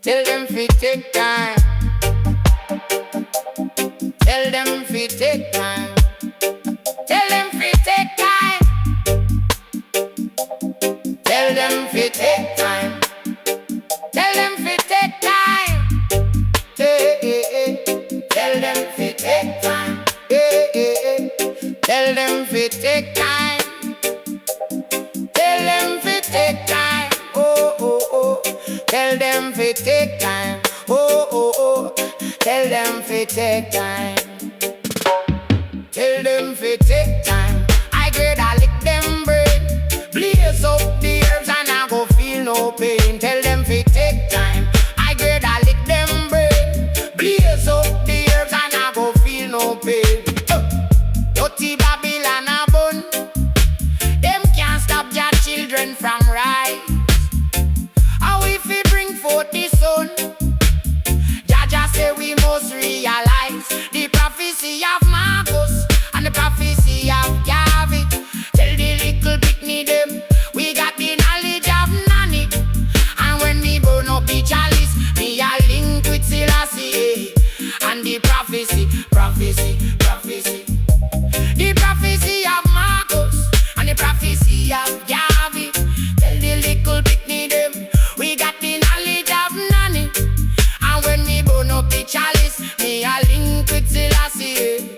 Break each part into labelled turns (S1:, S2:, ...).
S1: Tell them fi take time. Tell them fi take time. Tell them fi take time. Tell them fi take time. Tell them fi take time. Tell them fi take time. Tell them fi take time. Tell them fi take time. Oh oh oh. Tell them fi take time. Oh oh oh. Tell them fi take time. Tell them fi take time. I grade I lick them brain. Blaze up the herbs and I go feel no pain. Tell them fi take time. I grade I lick them brain. Blaze up the herbs and I go feel no pain. Dirty Babylon a bun. Them can't stop their children from rise. How if we bring forth the sun? Jaja say we must realize the prophecy of Marcus and the prophecy of David. Tell the little picnic them we got the knowledge of Nani. And when we burn up the chalice, we are linked with Selassie. And the prophecy, prophecy, prophecy. The prophecy of Marcus and the prophecy of David. Tell the little picnic them we got the knowledge of Nani. And when we burn up the chalice, we are linked with Selassie.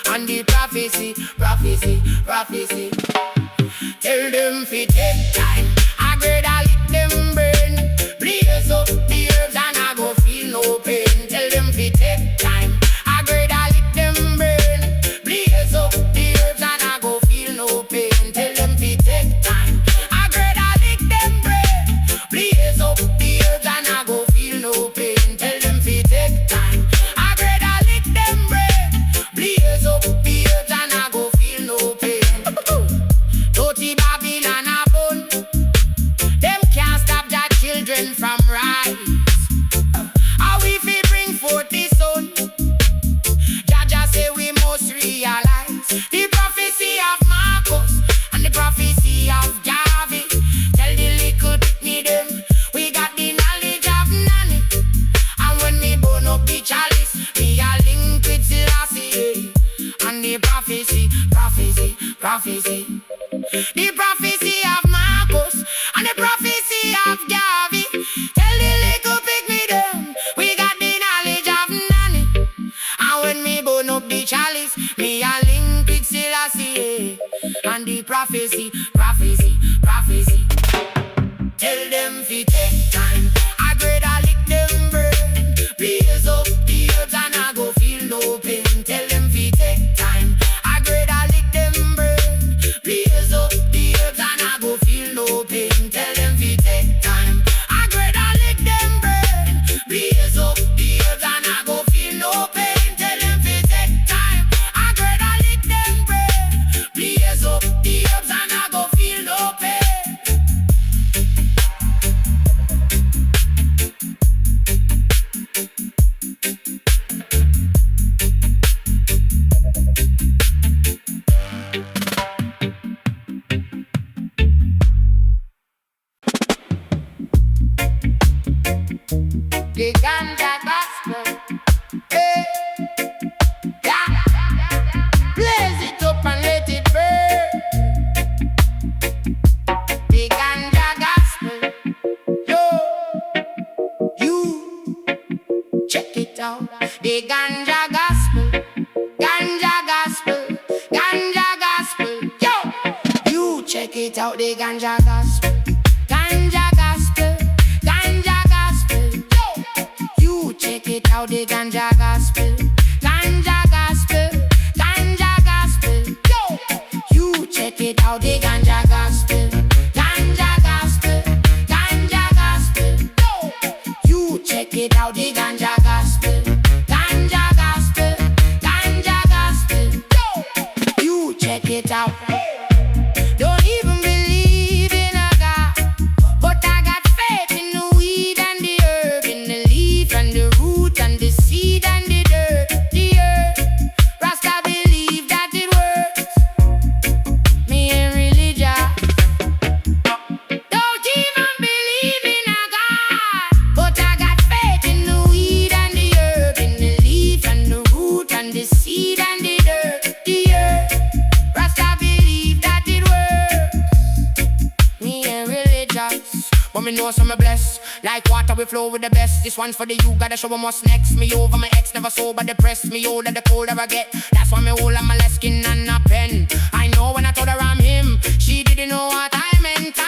S1: And the prophecy, prophecy, prophecy. Tell them fi take time. I grade I lick them burn. Blaze up the herbs and I go feel no pain. Tell them fi take time. I grade I lick them burn. Blaze up the herbs and I go feel no pain. Tell them fi take time. I grade I lick them burn. Blaze up the herbs and I go feel no pain. Tell them fi take time. I grade I lick them burn. Blaze up the herbs and I go feel no pain. Dirty Babylon a bun. Them can't stop their children from rise. How if we bring forth the sun? Jaja say we must realize the prophecy of Marcus and the prophecy of David. Tell the little picnic them we got the knowledge of Nani. And when we burn up the chalice, we are linked with Selassie. And the prophecy, prophecy, prophecy. The prophecy of Marcus and the prophecy of David. Tell the little pygmy them we got the knowledge of Nani. And when me burn up the chalice, me a link with Selassie. And the prophecy, prophecy, prophecy. Tell them fi take time. I grade I lick them burn. Blaze up the herbs and I go feel no pain. Tell them fi take time. I grade I lick them burn. Blaze up the herbs and I go feel no pain. Tell them fi take time. I grade I lick them burn. Blaze up the herbs and I go feel no pain. Tell them fi take time. I grade I lick them burn. Blaze up the herbs and I go feel no pain. The Ganja gospel, hey, yeah. Blaze it up and let it burn. The Ganja gospel, yo, you check it out. The Ganja gospel, Ganja gospel, Ganja gospel, yo, you check it out. The Ganja gospel, Ganja gospel, Ganja gospel, yo, you check it out. The Ganja gospel, Ganja gospel, Ganja gospel, yo, you check it out. The Ganja gospel, Ganja gospel, Ganja gospel, yo, you check it out. The Ganja gospel, Ganja gospel, Ganja gospel, yo, you check it out. Don't even believe in a God, but I got faith in the weed and the herb, in the leaf and the root and the seed and the dirt, the earth. Rasta believe that it works. Me ain't religious. Don't even believe in a God, but I got faith me know some me bless. Like water we flow with the best. This one's for the you, gotta show 'em what's next. Me over my ex, never sober, depressed. Me older, the colder I get. That's why me hold on my left skin and a pen. I know when I told her I'm him, she didn't know what I meant.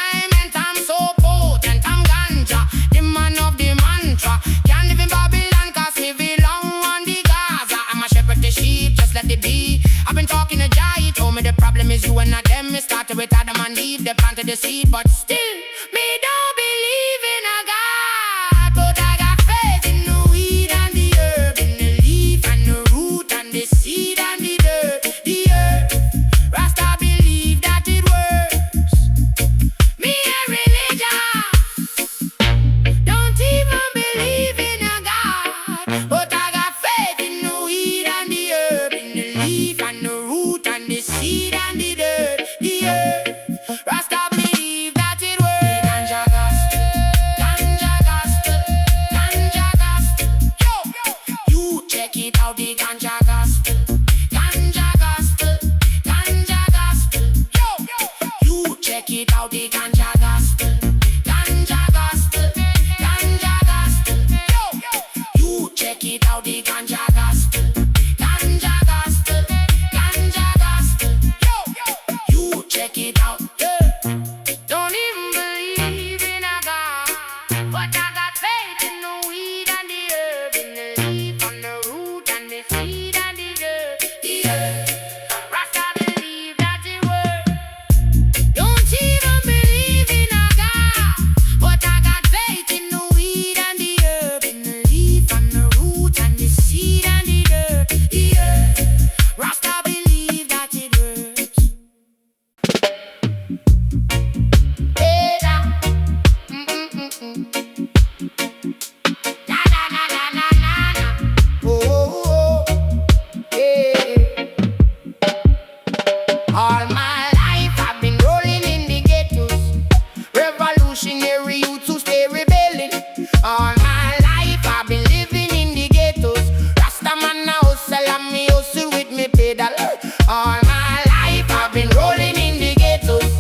S1: I'm so potent, I'm ganja, the man of the mantra. Can't live in Babylon cause me belong on the Gaza. I'm a shepherd the sheep, just let it be. I've been talking to Jai, he told me the problem is you and not them. Me started with Adam and Eve, they planted the seed, but still, me don't believe in a God. But I got faith in the weed and the herb, in the leaf and the root and the seed and the dirt, the earth. Rasta believe that it works. Me a religion, don't even believe in a God. But I got faith in the weed and the herb, in the leaf and the root and the seed and the dirt, the earth. Rasta believe that it works. Ganja gospel, ganja gospel, ganja gospel. Yo, you check it out, the ganja gospel, ganja gospel, ganja gospel. Yo, you check it out, the ganja gospel, ganja gospel, ganja gospel. Yo, you check it out, the ganja gospel, ganja gospel, ganja gospel. Yo, you check it out. Don't even believe in a God, but I got faith in the weed and the herb, in the leaf and the root and the seed and the dirt, the earth. Rasta believe that it works. Don't even believe in a God, but I got faith in the weed and the herb, in the leaf and the root and the seed and the dirt, the earth. Rasta believe that it works. Hey, da. La, la, la, la, la, la, la. Oh, oh, oh. Yeah. All my life I've been rolling in the ghettos, revolutionary youth who stay rebelling. All my life I've been living in the ghettos. Rasta man a hustle and me hustle with me pedal. All my life I've been rolling in the ghettos,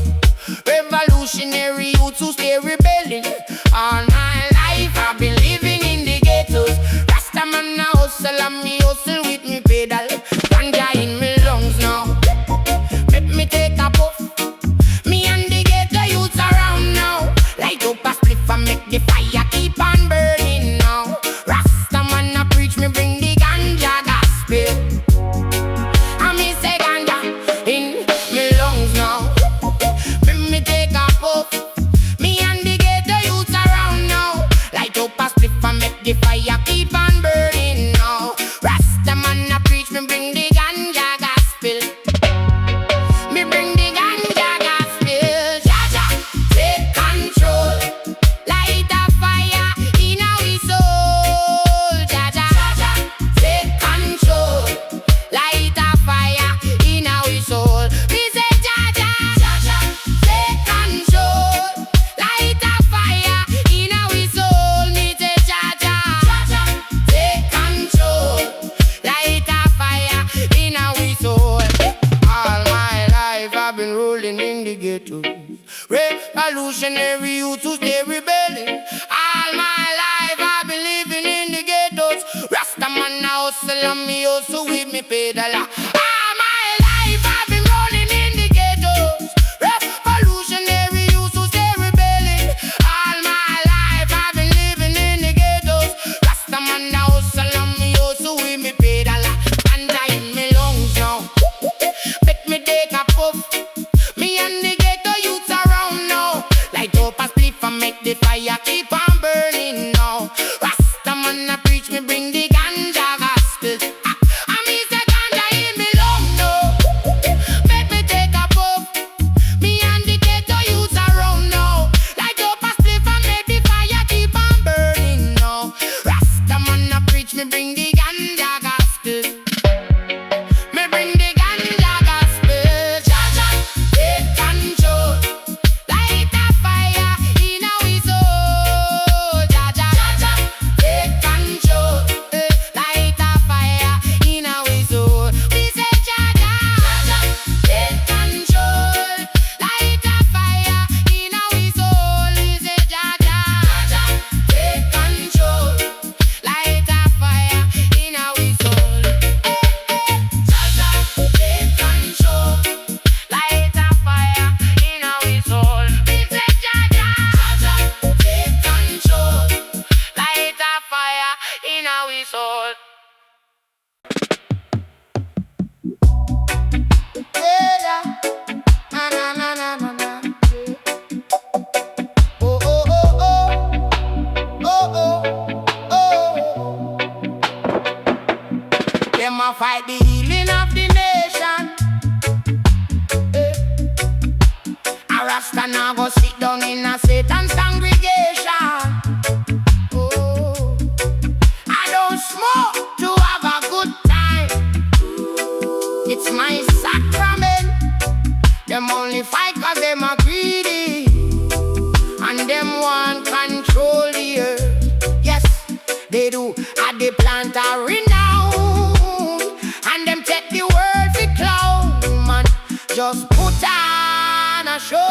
S1: revolutionary youth who stay rebelling. All my life I've been living in the ghettos. Rasta man a hustle and me hustle with me pedal. Ganja in me lungs now, let me take a puff. Me and the ghetto youths around now. Light up a spliff and make the fire keep on burning now. Rasta man a preach, me bring the ganja gospel. And me say ganja in me lungs now. Let me take a puff. Me and the ghetto youths around now. Light up a spliff and make the fire keep on burning now. Rasta man a preach, me bring the ganja gospel. Me bring the ganja gospel. Jaja, take control. Light a fire in our soul. Jaja, take control. Light a fire in our soul. We say Jaja, take control. Light a fire in our soul. Me say Jaja, take control. Light a fire in our soul. All my life I've been rolling in the ghetto, revolutionary youth who stay rebelling. All my life I've been living in the ghettos. Rasta man a hustle and me hustle with me pedal. All my life I've been rolling in the ghettos, revolutionary youth who stay rebelling. All my life I've been living in the ghettos. Rasta man a hustle and me hustle with me pedal. And I in me lungs now, make me take a puff. Me and the ghetto youths around now. Light up a spliff and make the fire keep on burning now. Rasta man a preach, me bring the ganja gospel. And me say ganja in me fight the healing of the nation. A Rasta now go sit down in a Satan's congregation. Oh, I don't smoke to have a good time. It's my sacrament. Them only fight cause them are greedy, and them want control the earth. Yes, they do. And they plant a renown, and them take the world for clown. Man, just put on a show.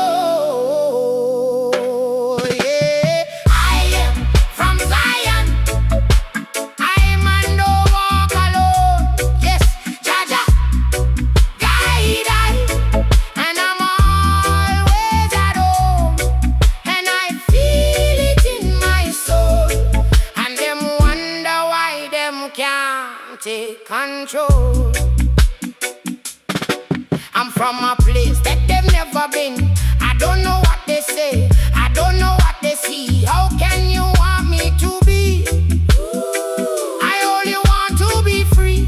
S1: Yeah, I am from Zion. I man no walk alone. Yes, Jaja, guide I, and I'm always at home, and I feel it in my soul. And them wonder why them can't take control. I'm from a place that they've never been. I don't know what they say, I don't know what they see. How can you want me to be? I only want to be free.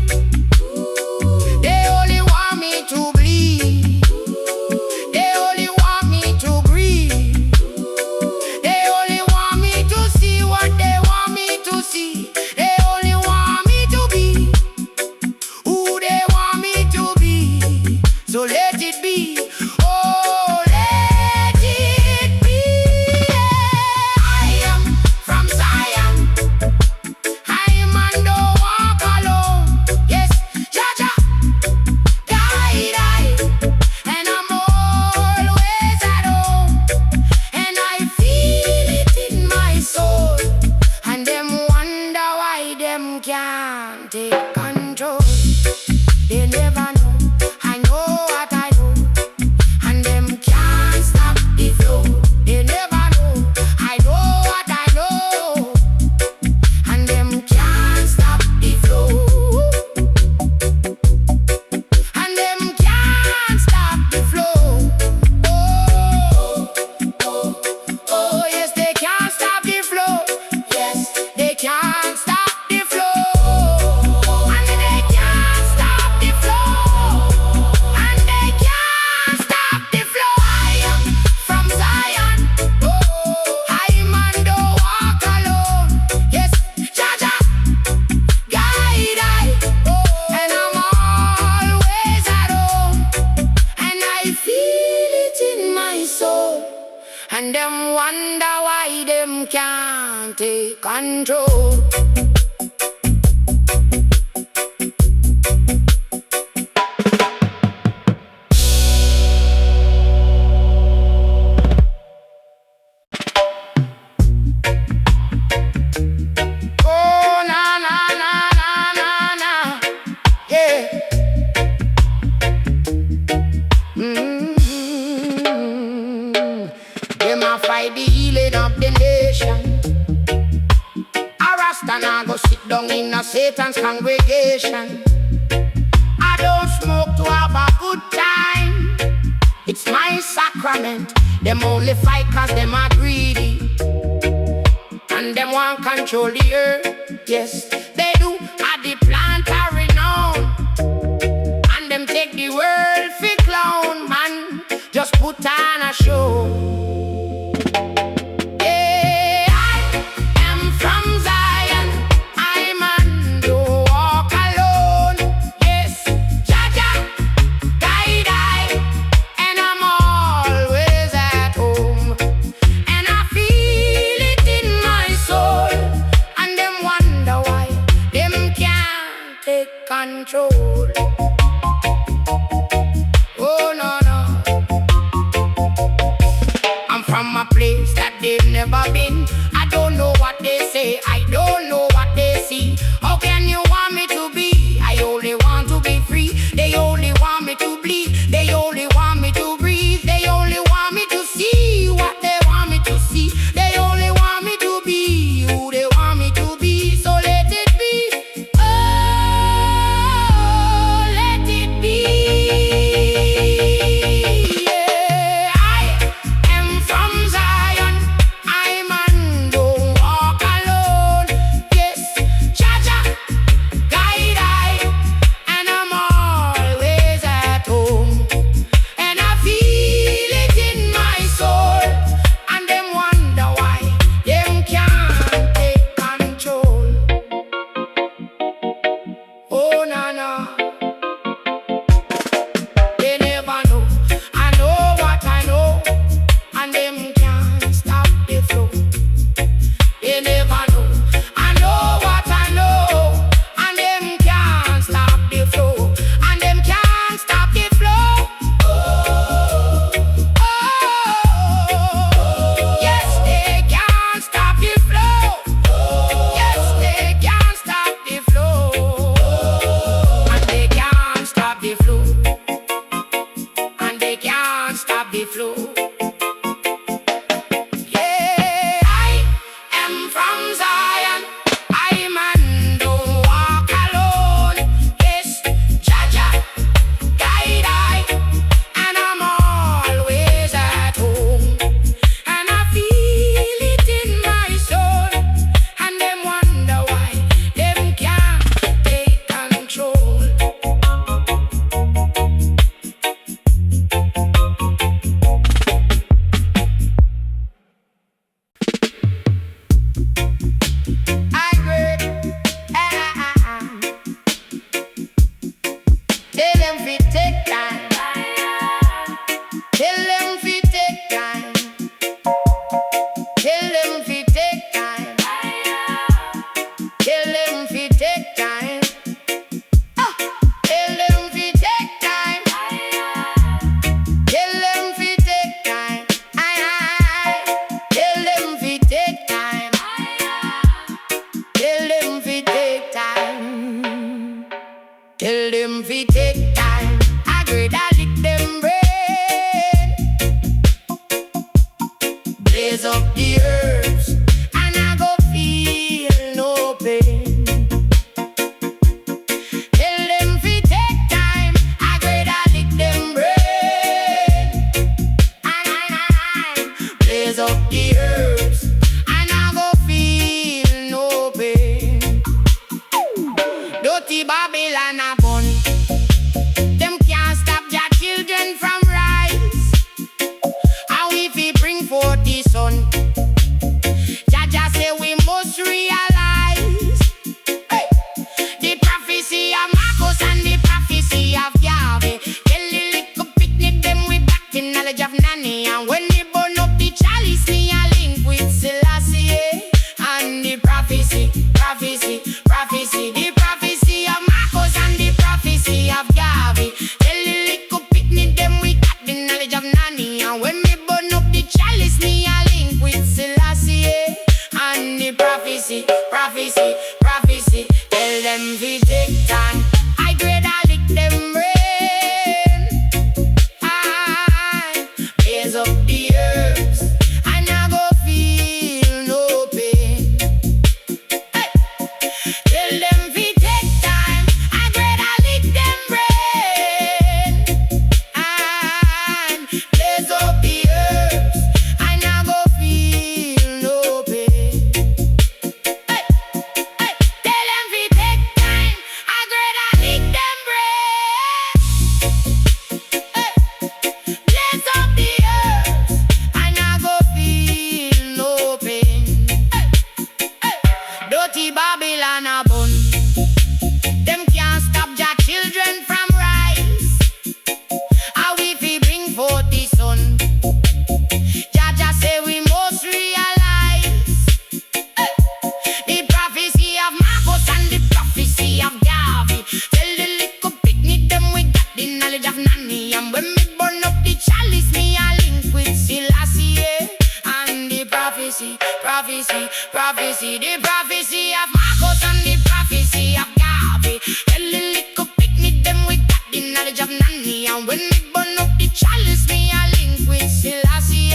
S1: They only want me to bleed. They only want me to breathe. They only want me to see what they want me to see. They only want me to be who they want me to be. So let it be. Oh, let it be. I am from Zion. I man don't walk alone. Yes, Jaja, guide I, and I'm always at home, and I feel it in my soul. And them wonder why them can't take control. They never know. I know what I know, and them can't stop the flow. They never know. I know what I know, and them can't stop the flow. And them can't stop the flow. Oh, oh, oh, yes, they can't stop the flow. Yes, they can't stop the flow. And they can't stop the flow. And they can't stop the flow. I am from Zion. Oh, I man don't walk alone. Yes, Jaja, guide I, and I'm always at home, and I feel it in my soul. And them wonder why them can't take control. Oh, na na na na na na, yeah. Them a fight the healing of the nation. A Rasta now go sit down in a Satan's congregation. I don't smoke to have a good time. It's my sacrament. Them only fight cause them are greedy, and them want control the earth. Yes, they do. At the plant a renown, and them take the world for clown. Man, just put on a show. Yeah, I am from Zion. I man don't walk alone. Yes, Jaja, guide I, and I'm always at home, and I feel it in my soul. And them wonder why them can't take control. Oh no no, I'm from a place that they've never been. I don't know what they say, I don't know what they see. How can you want me to be? I only want to be free. They only want me to bleed. They only want me to breathe. They only want me to see what they want me to see. They only want me to be who they want me to be. So let it be. Oh, let it be. Yeah, I am from Zion. I man flow. Yeah, I am from Zion. I man don't walk alone. Yes, Jaja guide I, and I'm always at home. And I feel it in my soul. And them wonder why them can't take control. I heard, tell them fi take time. Tell them fi take time. Tell them fi take time. Tell them fi take time. Tell them fi take time. Tell them fi take time. Tell them fi take time. Tell them fi take time. Tell them fi take time. I grade I lick them brain. Blaze up the herbs, and I go feel no pain. Tell them fi take time. I grade I lick them brain. And blaze up the herbs, and I go feel no pain. Dirty Babylon a bun. Them can't stop their children from rise. How if he bring forth the sun? Jaja say we must realize. Hey. The prophecy of Marcus and the prophecy of Yahweh. Tell the little picnic them we back the knowledge of Nanny. And when they burn up the chalice, me a link with Selassie. And the prophecy, the prophecy of Marcus and the prophecy of Yahweh. Tell the little picnic them we got the knowledge of Nanny. And when me burn up the chalice, me a link with Selassie. And the prophecy, tell them we take time. I grade I lick them rain. I blaze up the herbs, and I go feel no pain. Hey. Tell them we take time. I grade I lick them brain. And blaze up the herbs, and I go feel no pain. Hey, hey. Tell them we take time. I grade I lick them brain. Hey. Blaze up the herbs, and I go feel no pain. Hey, hey. Dirty Babylon a bun. Them can't stop their children from rise. How if he bring forth the sun? Jaja say we must realize. Hey. The prophecy of Marcus and the prophecy of Yahweh. Tell the little picnic them we got the knowledge of Nanny. And when me burn up the chalice, me a link with Selassie. And the prophecy, the prophecy of Marcus and the prophecy of Yahweh. Tell the little picnic them we got the knowledge of Nanny. And when me burn up the chalice, me a link with Selassie.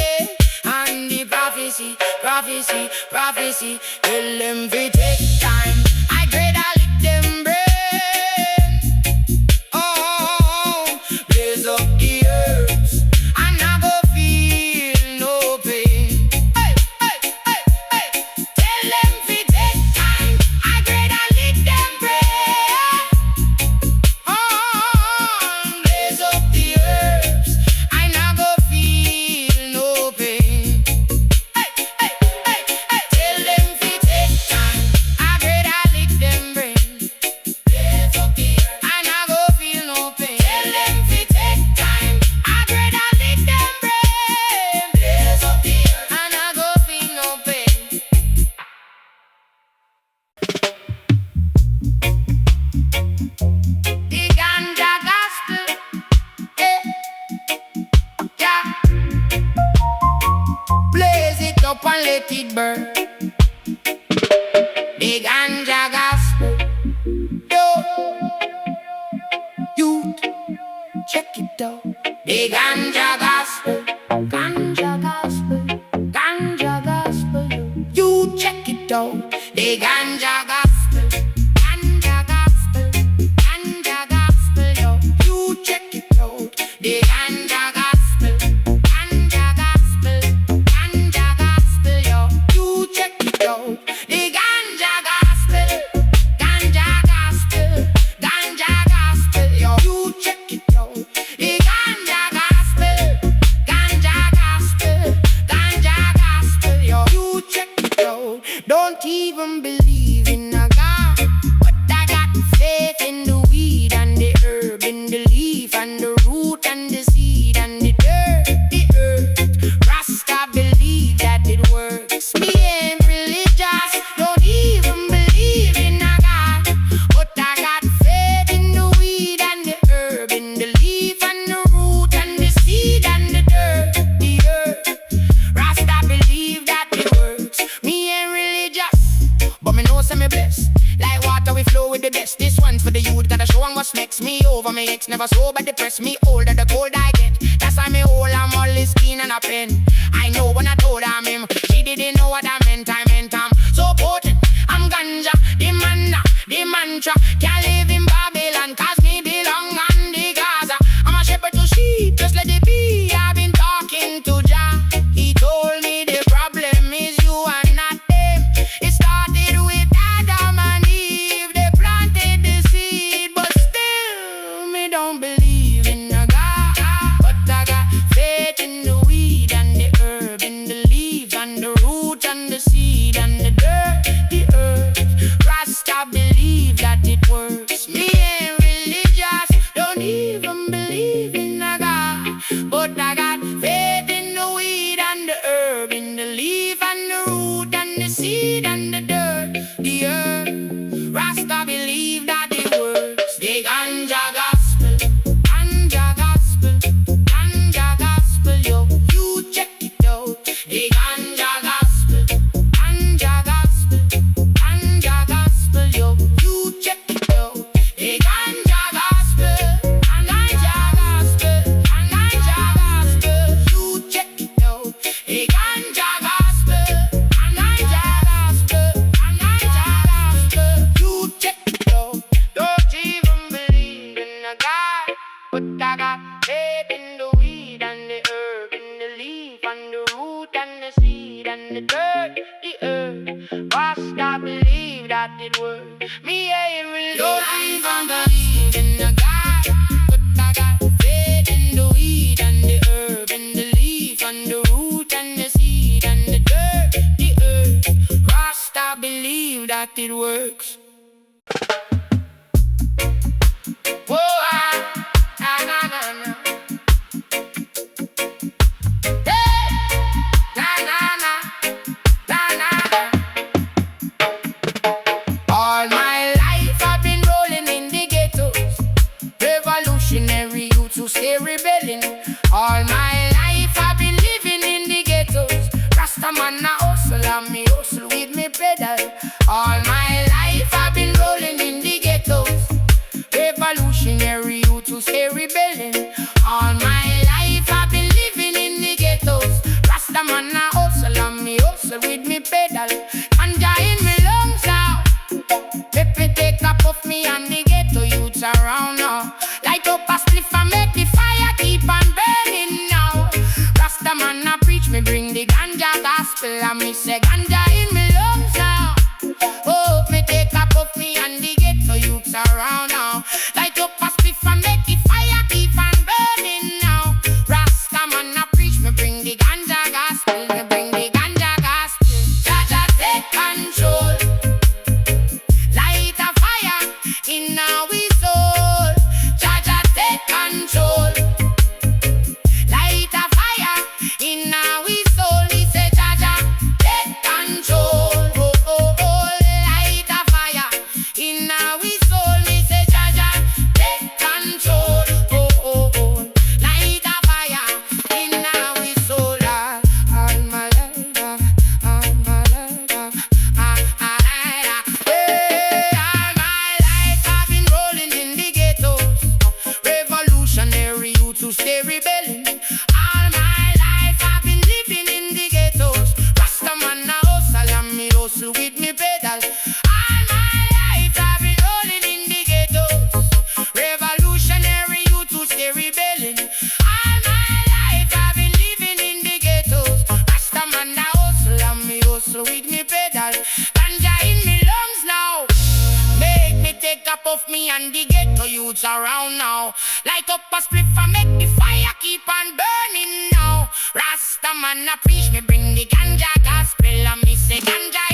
S1: And the prophecy, tell them we take time. I grade I lick them brain. Oh, blaze up the herbs, and I go feel no pain. Hey, hey, hey, hey. Tell them we take time. I grade I lick them brain. Oh, blaze up the herbs, and I go feel no pain. Hey, hey, hey, hey. Tell them we take time. I grade I lick them brain. Blaze up the herbs, and I go feel no pain. Tell them we take time. I grade I lick them brain. Blaze up the herbs, and I go feel no pain. The ganja gospel, yeah. Blaze it up and let it burn. The ganja gospel, yo. Youth, check it out. The ganja gospel. yes, this one for the youth. Gotta show 'em what makes me over. My ex never sober, depress me older. The cold I get, that's why me hold. I'm always keen and a pen. I know when I told him, she didn't know what I meant. I meant I'm so potent. I'm ganja, the manna, the mantra. Can't live in Babylon, cause me belong on the Gaza. I'm a shepherd to sheep, just let it be. I've been talking to Jah. He told me the problem is you and not them. It started with Adam and Eve. They planted the seed, but still me don't believe in a God. But I got faith in the weed and the herb, in the leaves and the root and the seed and the dirt, the earth. Rasta believe that it works. Me ain't religious, don't even believe in a God. But I got faith in the weed and the herb, in the leaf and the root and the seed and the dirt, the earth. Rasta believe that it works. The ganja gospel, ganja gospel, ganja gospel, yo. You check it out. The ganja gospel, ganja gospel, ganja gospel, yo. You check it out. The ganja gospel, ganja gospel, ganja gospel. You check it out. The ganja gospel, ganja gospel, ganja gospel. You check it out. Don't even believe in a God, but I got faith in the weed and the herb, in the leaf and the root and the seed and the dirt, the earth. Rasta believe that it works. Me ain't really don't even believe in a God, but I got faith in the weed and the herb, in the leaf and the root and the seed and the dirt, the earth. Rasta believe that it works. Whoa, na, na, na. Hey, na, na, na, na, na, na. All my life I've been rolling in the ghettos, revolutionary youth who stay rebelling. All my life I've been living in the ghettos. Rasta man a hustle and me hustle with me pedal. All my life I've been rolling in the ghettos, revolutionary youth who stay rebelling. All my life I've been living in the ghettos. Rasta man a hustle and me hustle with me pedal. Ganja in me lungs now. Let me take a puff me and the ghetto youths around now. Light up a spliff and make the fire keep on burning now. Rasta man a preach me bring the ganja gospel and me say ganja in me lungs now. Oh, me take a puff me and the ghetto youths around now. Light up a spliff and make the fire keep on burning now. Rasta man a preach me bring the ganja gospel, me bring the ganja gospel. Jaja take control. Light a fire in our soul. Jaja take control. Light a fire in our soul. He say Jaja take control. Oh, oh, oh. Light a fire in our soul. He say Jaja take control. Oh, oh, oh. Light a fire in our soul. All my life, all my life, all my life I've been rolling in the ghettos, revolutionary youth who stay rebelling. All my life I've been living in the ghettos. Rasta man a hustle and me hustle with me pedal. All my life I've been rolling in the ghettos, revolutionary youth who stay rebelling. All my life I've been living in the ghettos. Rasta man a hustle and me hustle with me pedal. Ganja in me lungs now. Make me take a puff me and the ghetto youths around now. Light up a spliff and make the fire keep on burning now. Rasta man a preach me bring the ganja gospel and me say ganja